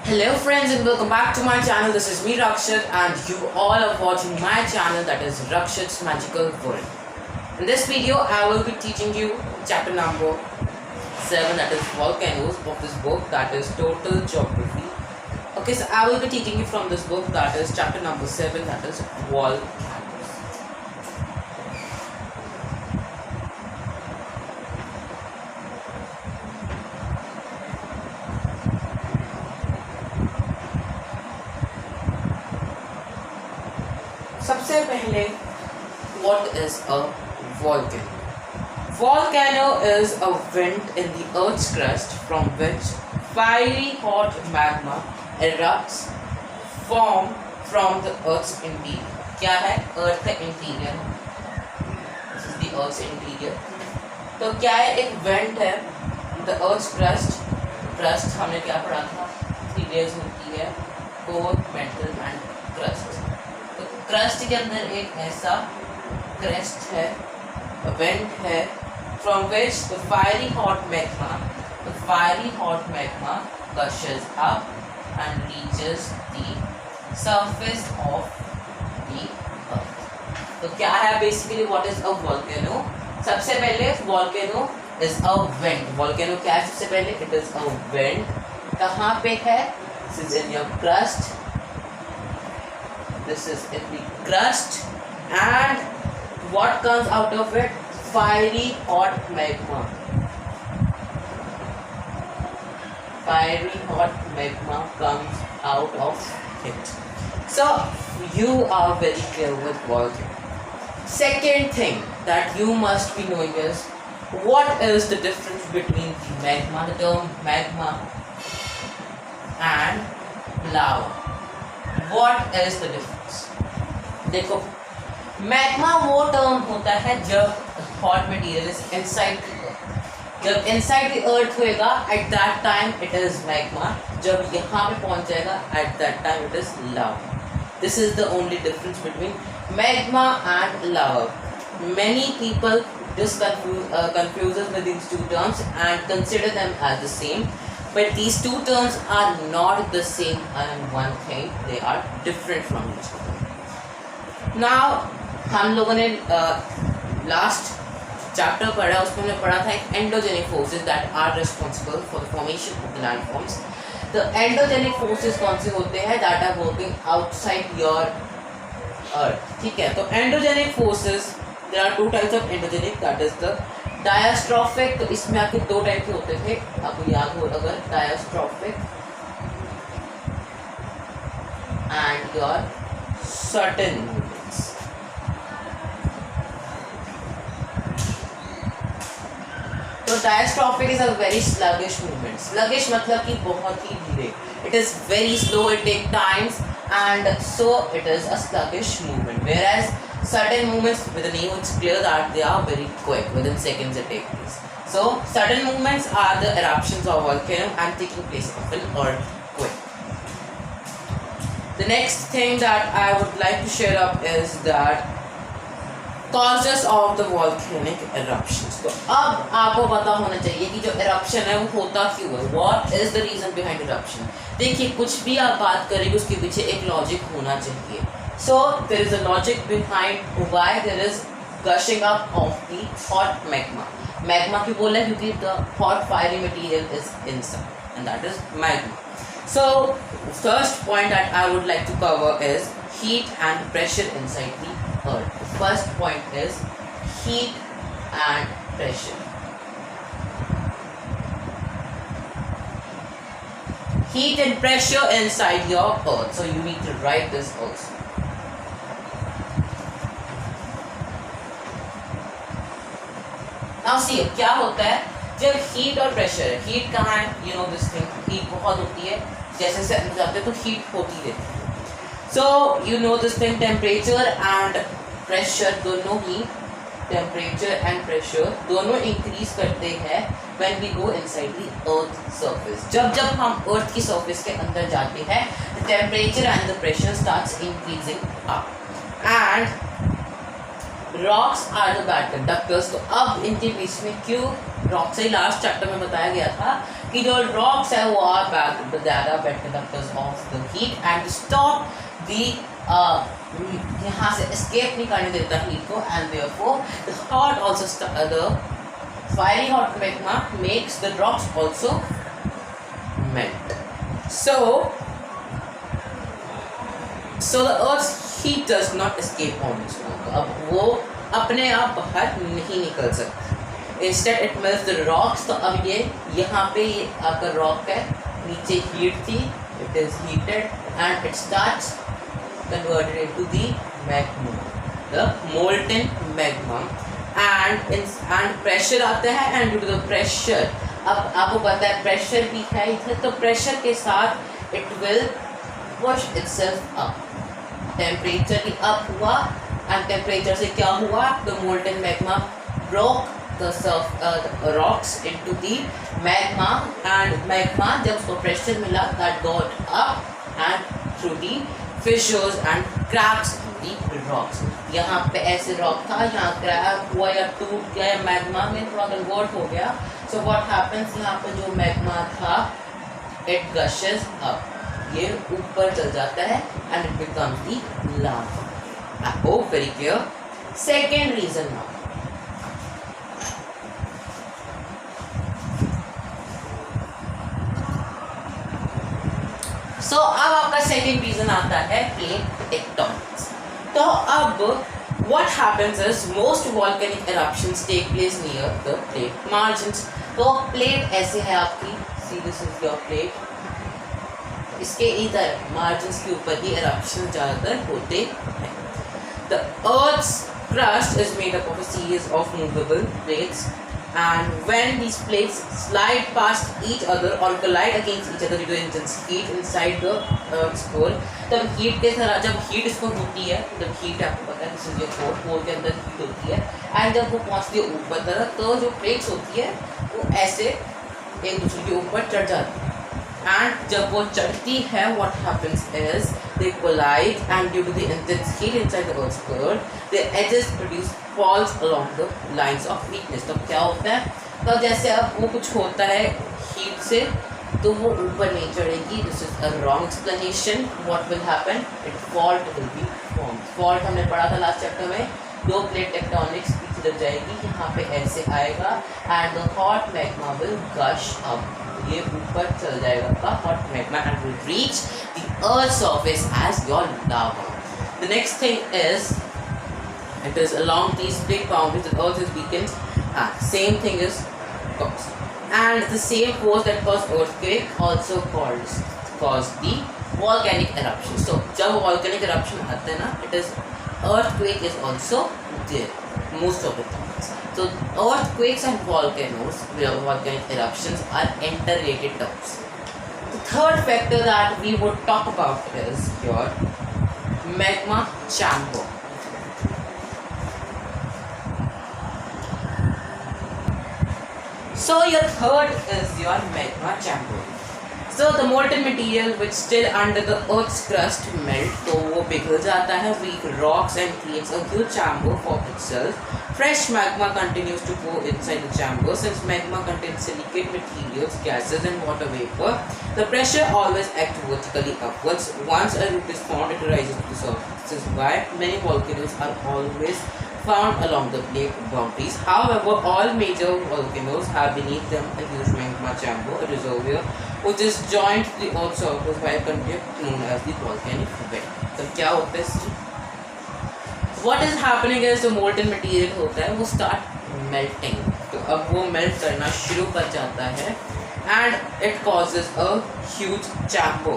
Hello friends and welcome back to my channel. This is me Rakshit and you all are watching my channel, that is Rakshit's Magical World. In this video I will be teaching you chapter number 7, that is volcanoes, of this book, that is Total Geography. Okay, so I will be teaching you from this book, that is chapter number 7, that is volcanoes. सबसे पहले, what is a volcano? Volcano is a vent in the Earth's crust from which fiery hot magma erupts form from the Earth's interior. क्या है? Earth का interior. This is the Earth's interior. तो क्या है? एक vent है. The Earth's crust. Crust हमने क्या पढ़ा था? 3 layers होती है. Core, mantle and crust. Crust के अंदर एक ऐसा क्रेस्ट है, वेंट है, from which the fiery hot magma gushes up and reaches the surface of the earth. तो क्या है basically, what is a volcano? सबसे पहले volcano is a vent. Volcano क्या है? सबसे पहले इट इज अ वेंट. कहाँ पे है? This is in your crust. This is in the crust, and what comes out of it? Fiery hot magma. Fiery hot magma comes out of it. So you are very clear with volcano. Second thing that you must be knowing is, what is the difference between the magma, the term magma, and lava? What is the difference? देखो, magma वो term होता है जब hot material is inside the earth. जब inside the earth होएगा, eight that time it is magma. जब यहाँ पे पहुंच जाएगा, eight that time it is lava. This is the only difference between magma and lava. Many people confuses with these two terms and consider them as the same. But these two terms are not the same and one thing, they are different from each other. Now, हम लोगों ने last chapter पढ़ा, उसमें हमने पढ़ा था एक endogenic forces that are responsible for the formation of the landforms. The endogenic forces कौन से होते हैं? That are working outside your earth. ठीक है, तो endogenic forces, there are two types of endogenic, that is the diastrophic. तो इसमें आपके दो टाइप के होते थे, आपको याद हो अगर, diastrophic and your certain movements. तो diastrophic is a very sluggish movement. Sluggish मतलब कि बहुत ही धीरे. It is very slow, it take times and so it is a sluggish movement, whereas certain movements, with the name it's clear that they are very quick, within seconds it takes place. So certain movements are the eruptions of volcano and taking place of an earthquake. The next thing that I would like to share up is that causes of the volcanic eruptions. तो अब आपको पता होना चाहिए कि जो eruption है वो होता क्यों है. What is the reason behind eruption? देखिए, कुछ भी आप बात करेंगे उसके पीछे एक लॉजिक होना चाहिए. So there is a logic behind why there is gushing up of the hot magma. Magma क्यों बोला है? क्योंकि the hot fiery material is inside and that is magma. So first point that I would like to cover is heat and pressure inside the earth. The first point is heat and pressure. Heat and pressure inside your earth. So you need to write this also. Now see, क्या होता है जब heat और pressure है. heat कहाँ है? You know this thing. heat बहुत होती है, जैसे जैसे अंदर जाते हैं तो heat होती रहती है. So you know this thing, temperature and pressure दोनों ही, temperature and pressure दोनों increase करते हैं when we go inside the earth surface. जब हम earth की surface के अंदर जाते हैं, the temperature and the pressure starts increasing up. And rocks are the bad conductors. तो अब इनके बीच में क्यों रॉक से लास्ट चैप्टर में बताया गया था कि जो रॉक्स है वो are bad conductors of the heat and stop the यहाँ से एस्केप नहीं करने देता हीट को, and therefore the hot also the fiery hot magma makes the rocks also melt. So the Earth's heat does not escape on its own. अब वो अपने आप बाहर नहीं निकल सकती, instead it melts the rocks. तो अब ये यहाँ पे ये आपका रॉक है, नीचे हीट थी, it is heated and it starts converted into the magma, the molten magma. And pressure आता है, and due to the pressure, अब आपको पता है प्रेशर भी है इधर, तो प्रेशर के साथ it will push itself up, temperature भी अप हुआ, एंड टेम्परेचर से क्या हुआ, the molten magma broke the rocks into the magma, and magma जब उसको प्रेशर मिला that got up and through the fissures and cracks the rocks. यहाँ पे ऐसे रॉक था, यहाँ क्रैक हुआ या टूट गया, मैग्मा में थोड़ा कन्वर्ट हो गया। सो व्हाट हैपेंस, यहाँ पे जो मैग्मा था इट गशेस अप, ये ऊपर चल जाता है and it becomes the lava. I hope very clear. Second reason now, so अब आपका सेकेंड रीजन आता है प्लेट टेक्टोनिक्स। तो अब what happens is most volcanic eruptions take place near the plate margins. तो प्लेट ऐसे है आपकी, see this is your plate, इसके इधर मार्जिन्स के ऊपर ही eruptions ज़्यादातर होते हैं। The Earth's crust is made up of a series of movable plates, and when these plates slide past each other or collide against each other due to intense heat inside the Earth's core, तब heat के तरह जब heat इसको होती है, जब heat आपको पता है दिस इज योर कोर के अंदर हीट होती है, एंड जब वो पहुंचती है ऊपर तरफ तो जो प्लेट्स होती है वो ऐसे एक दूसरे के ऊपर चढ़ जाती है, एंड जब वो चढ़ती है what happens is they collide, and due to the intense heat inside the Earth's core the edges produce falls along the lines of weakness. तो क्या होता है, तो जैसे अब वो कुछ होता है हीट से तो वो ऊपर नहीं चढ़ेगी, this is a wrong explanation. What will happen, it fault will be form. Fault हमने पढ़ा था लास्ट चैप्टर में, दो प्लेट टेक्टोनिक्स की तरफ जाएगी, यहाँ पे ऐसे आएगा and the hot magma will gush up, ये ऊपर चल जाएगा का hot magma and will reach the earth surface as your lava. The next thing is it is along these plate boundaries the earth is weakened, and same thing is caused, and the same force that caused earthquake also caused the volcanic eruption. So जब volcanic eruption आता है ना, it is earthquake is also there most of the times. So earthquakes and volcanoes, volcanic eruptions are interrelated terms. The third factor that we would talk about is your magma chamber. So your third is your magma chamber. So the molten material which still under the Earth's crust melt, तो वो पिघल जाता है weak rocks and creates a huge chamber for itself. Fresh magma continues to go inside the chamber. Since magma contains silicate materials, gases and water vapor, the pressure always acts vertically upwards. Once a route is formed, it rises to the surface. This is why many volcanoes are always found along the plate boundaries. However, all major volcanoes have beneath them a huge magma chamber, a reservoir, which is joined to the Earth's surface by a conduct known as the volcanic vent. तो क्या होता है? What is happening is जो molten material होता है वो start melting. तो अब वो melt करना शुरू कर जाता है, and it causes a huge chamber.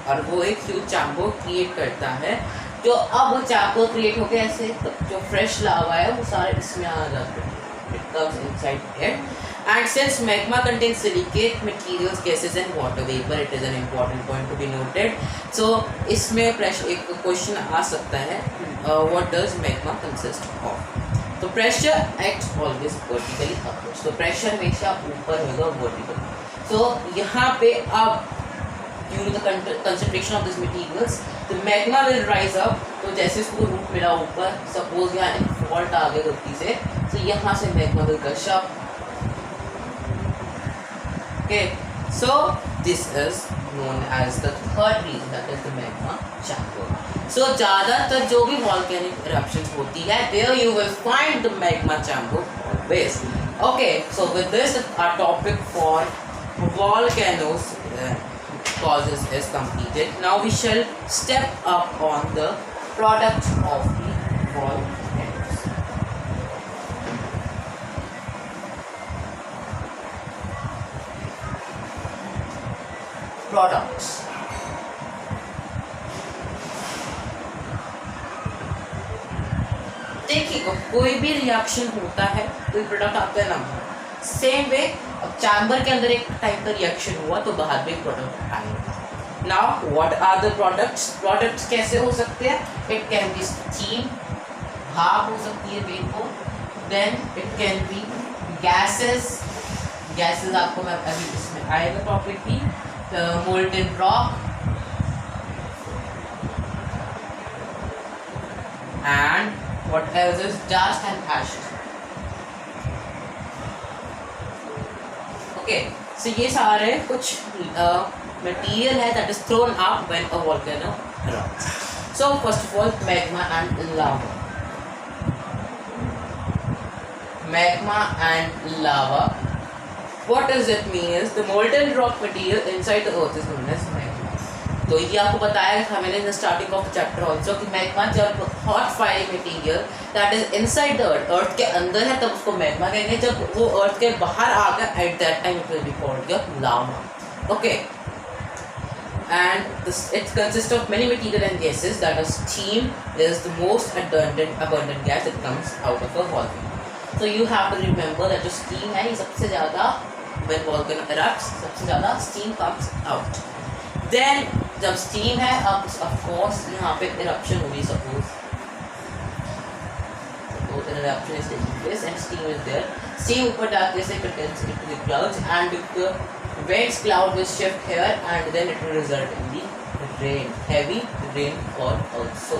और वो एक huge chamber create करता है, जो अब वो चैम्बर क्रिएट हो गया ऐसे, तो जो फ्रेश लावा है वो सारे इसमें आ जाते हैं, it comes inside it, and since magma contains silicate materials, gases and water vapour, it is an important point to be noted. So इसमें प्रेशर एक क्वेश्चन आ सकता है, what does magma consist of. तो pressure acts always vertically upwards, तो pressure हमेशा ऊपर होगा वर्टिकल। तो यहाँ पे अब due to the concentration of these materials, the magma will rise up. तो जैसे इसको रूट मिला ऊपर, सपोज यहाँ एक फॉल्ट आ गया गलती से, तो यहाँ से magma will gush up. Okay, so this is known as the third reason, that is the magma chamber. So ज़्यादातर जो भी volcanic eruptions होती है, there you will find the magma chamber always. Okay, so with this our topic for volcanoes causes is completed. Now we shall step up on the products of the volcanoes. Products. देखिए कोई भी reaction होता है, कोई product आता है ना, same way अब चैम्बर के अंदर एक टाइप का रिएक्शन हुआ तो बाहर भी प्रोडक्ट आएगा. Now what are the products? Products कैसे हो सकते हैं? इट कैन बी स्टीम, भाप हो सकती है vapour, then it can be gases. Gases आपको मैं अभी इसमें आएगा टॉपिक भी. Molten rock and what else is dust and ashes. Okay, so ये सारे कुछ material है that is thrown up when a volcano erupts. So first of all, magma and lava. Magma and lava. What does it mean is the molten rock material inside the earth is known as magma. तो ये आपको बताया था मैंने in starting of chapter also कि magma जब hot fire material that is inside the earth के अंदर है तब उसको मैग्मा कहेंगे. जब वो अर्थ के बाहर आ गया at that time it will be called the lava. Okay, and it consist of many material and gases. That is steam is the most abundant gas that comes out of a volcano. So you have to remember that जो steam है ये सबसे ज़्यादा when volcano erupts सबसे ज़्यादा steam comes out. Then जब steam है अब ऑफ कोर्स यहाँ पे इरप्शन होगी. Suppose eruption is taking place and steam is there. Steam ऊपर जाके से condense into the clouds and the wets cloud will shift here and then it will result in the rain, heavy rainfall also.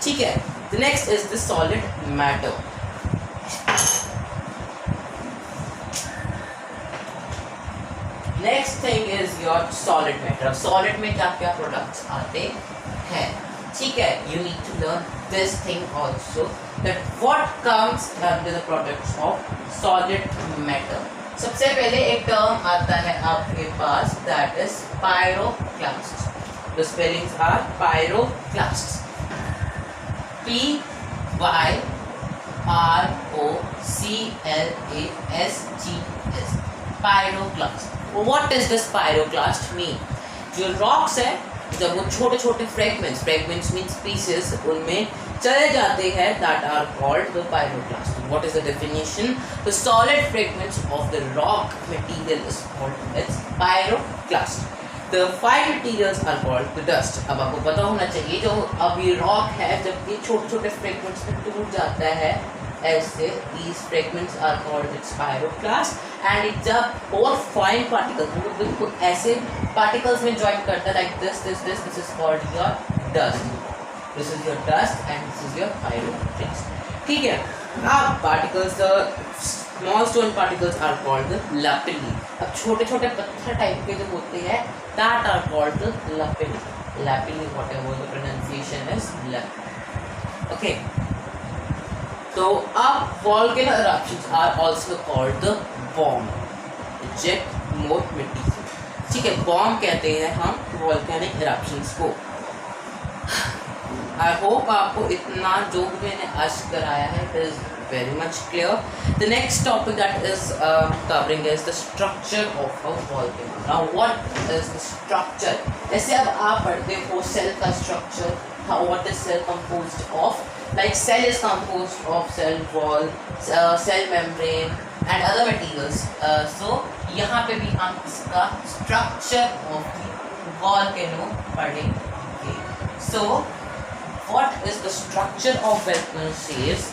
ठीक है. The next is the solid matter. Next thing is your solid matter. अब solid में क्या क्या products आते हैं? ठीक है, you need to learn this thing also that what comes under the products of solid matter. सबसे पहले एक टर्म आता है आपके पास that is pyroclast. The spellings are pyroclast. PYROCLASTS. Pyroclast. What does this pyroclast mean? जो rocks है जब वो छोटे छोटे fragments means pieces उनमें चले जाते हैं that are called the pyroclast. What is the definition? The solid fragments of the rock material is called its pyroclast. The fine materials are called the dust. अब आपको पता होना चाहिए जो अब ये rock है जब ये छोटे छोटे fragments में टूट जाता है ऐसे these fragments are called its pyroclast. And it जब और फाइन पार्टिकल्स वो बिल्कुल ऐसे पार्टिकल्स में ज्वाइन करता है like this is called your dust. This is your dust and this is your pyroclast. ठीक है. अब particles the small stone particles are called the lapilli. अब छोटे छोटे पत्थर टाइप के जो होते हैं that are called the lapilli. Lapilli whatever the pronunciation is lapilli. Okay, तो अब volcano eruptions are also called the bomb. जेट मोट मिट्टी. ठीक है, बॉम्ब कहते हैं हम वॉल्केनिक इरप्शंस को. आई होप आपको इतना जो भी मैंने आज कराया है it is very much clear. The next topic that is covering is the structure of a volcano. Now what is the structure? जैसे अब आप पढ़ते हो सेल का structure, how what is cell composed of. Like cell is composed of cell wall, cell membrane and other materials. So यहाँ पे भी हम इसका structure of the volcano पढ़ेंगे. So what is the structure of volcano says?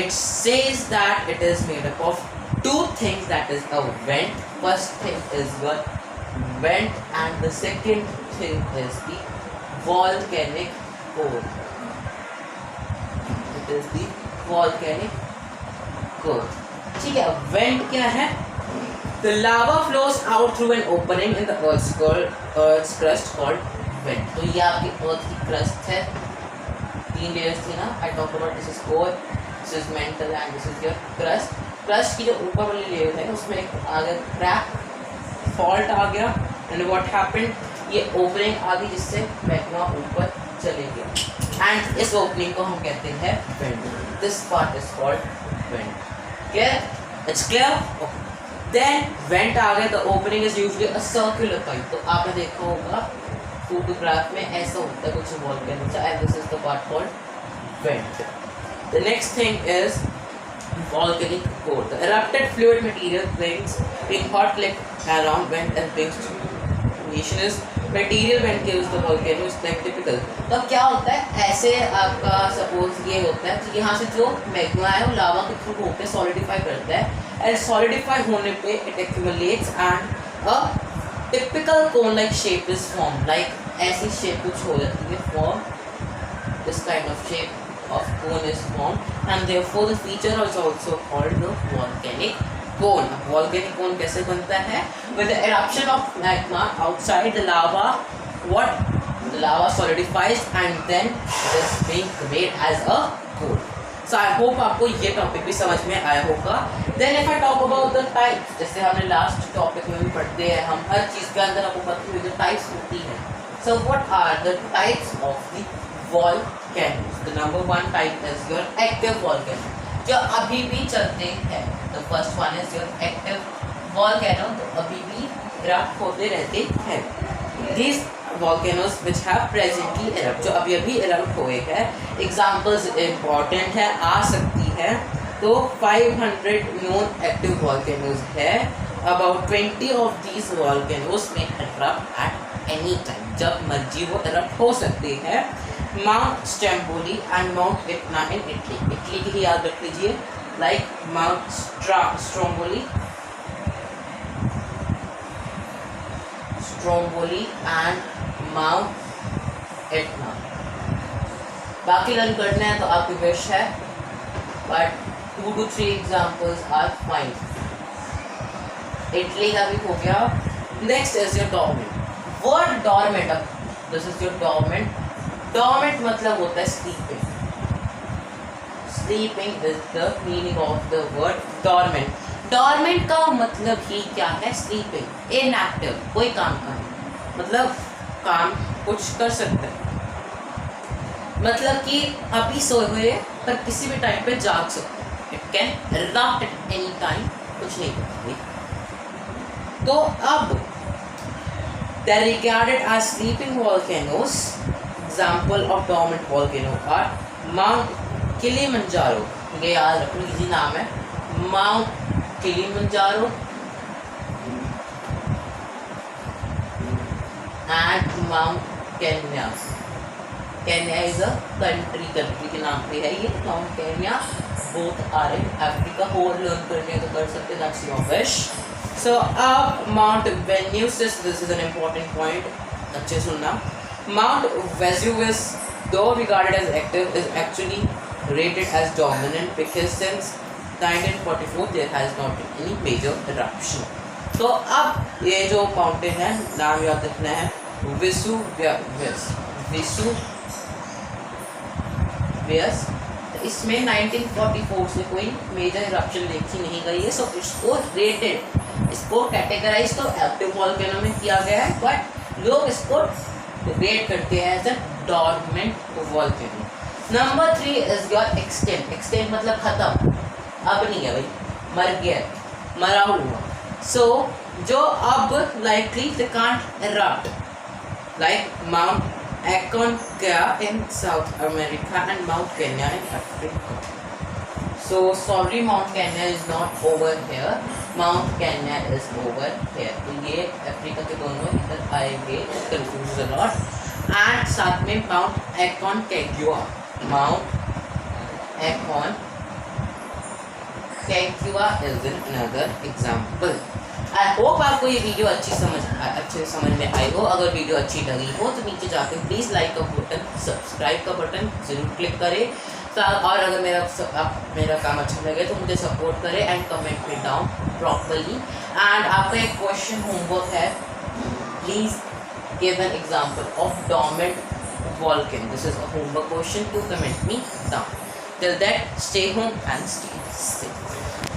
It says that it is made up of two things, that is a vent. First thing is your vent, and the second thing is the volcanic core. It is the volcanic core. ठीक है, vent क्या है? The lava flows out through an opening in the Earth's crust called vent. तो ये आपकी Earth की crust है, 3 layers थी ना. I talked about this is core, this is mantle and this is your crust. Crust की जो ऊपर वाली layer है उसमें एक आ गया crack, fault आ गया, and what happened, ये opening आ गई जिससे magma ऊपर चले गया, and इस opening को हम कहते हैं vent. This part is called vent. Clear? It's clear? Okay. Then vent आ गया. The opening is usually a circular pipe. तो आपने देखा होगा फोटोग्राफ में ऐसा होता है कुछ volcano, and this is the part called vent. The next thing is volcanic core. The erupted fluid material brings being hot like around vent and brings creation is material vent gives the volcano is like typical. तो अब क्या होता है, ऐसे आपका suppose ये होता है कि यहाँ से जो मैग्मा है वो लावा के थ्रू होकर सॉलिडिफाई करता है, एंड सॉलिडिफाई होने पे it accumulates and a typical cone like shape is form. Like ऐसी शेप कुछ हो जाती है form, this kind of shape of cone is formed, and therefore the feature is also called the volcanic cone. Volcanic cone कैसे बनता है? With the eruption of magma outside the lava, what the lava solidifies and then it is being made as a cone. So I hope आपको ये topic भी समझ में आया होगा. Then if I talk about the types, जैसे हमने last topic में भी पढ़ते हैं, हम हर चीज़ के अंदर आपको पता है जो टाइप्स होती है. So what are the types of the volcanoes? The number one type is your active volcano, जो अभी भी चलते हैं. The first one is your active volcano, तो अभी भी erupt होते रहते हैं. These volcanoes which have presently erupt, जो अभी अभी erupt हुए हैं, examples important है, आ सकती है. तो 500 known active volcanoes है. About 20 of these volcanoes may erupt at any time, जब मर्जी वो erupt हो सकते हैं. Mount Stromboli and Mount Etna in Italy. Italy की ही याद रख लीजिए, like Mount Stromboli and Mount Etna. बाकी लर्न करना है तो आपकी विश है, but 2 to 3 examples are fine. Italy का भी हो गया. Next is your dormant. Word dormant, this is your dormant. Dormant मतलब होता है sleeping. Sleeping is the meaning of the word dormant. Dormant का मतलब ही क्या है? Sleeping. Inactive, कोई काम का नहीं, मतलब काम कुछ कर सकता है, मतलब कि अभी सोए हुए पर किसी भी टाइम पे जाग सकते हैं. It can erupt at any time, कुछ नहीं करती. तो अब they are regarded as sleeping volcanoes. Example of dormant volcano are Mount Kilimanjaro. ये याद रखने की नाम है, Mount Kilimanjaro and Mount Kenya. Kenya is a country के नाम पे है ये. Mount Kenya both are in Africa. और learn करने तो कर सकते, that's your wish. So अब Mount Vesuvius, this is an important point, अच्छे सुनना. Mount Vesuvius, though regarded as active, is actually rated as dominant because since 1944 there has not been any major eruption. तो अब ये जो mountain है, नाम याद रखना है, Vesuvius. इसमें 1944 से कोई मेजर इरप्शन देखी नहीं गई है. सो इसको रेटेड, इसको कैटेगराइज तो एक्टिव वॉल्केनो में किया गया है, बट लोग इसको रेट करते हैं as a dormant volcano. Number 3 is your extinct. Extinct मतलब खत्म, अब नहीं है भाई, मर गया, मरा हुआ. सो जो अब likely they can't erupt, like Mount Aconcagua in South America and Mount Kenya in Africa. So sorry, Mount Kenya is not over here, Mount Kenya is over here. तो ये अफ्रीका के दोनों इधर आएंगे, कंफ्यूज a lot. एंड साथ में Mount Aconcagua, Mount Aconcagua is another example. I hope आपको ये वीडियो अच्छे समझ में आई हो। अगर वीडियो अच्छी लगी हो तो नीचे जाकर प्लीज़ लाइक का बटन, सब्सक्राइब का बटन ज़रूर क्लिक करें। और अगर मेरा काम अच्छा लगे तो मुझे सपोर्ट करें एंड कमेंट में डाउन प्रॉपरली। एंड आपका एक क्वेश्चन होमवर्क है, please give an example of dormant volcano. This is a homework question to comment me down. Till that, stay home and stay safe.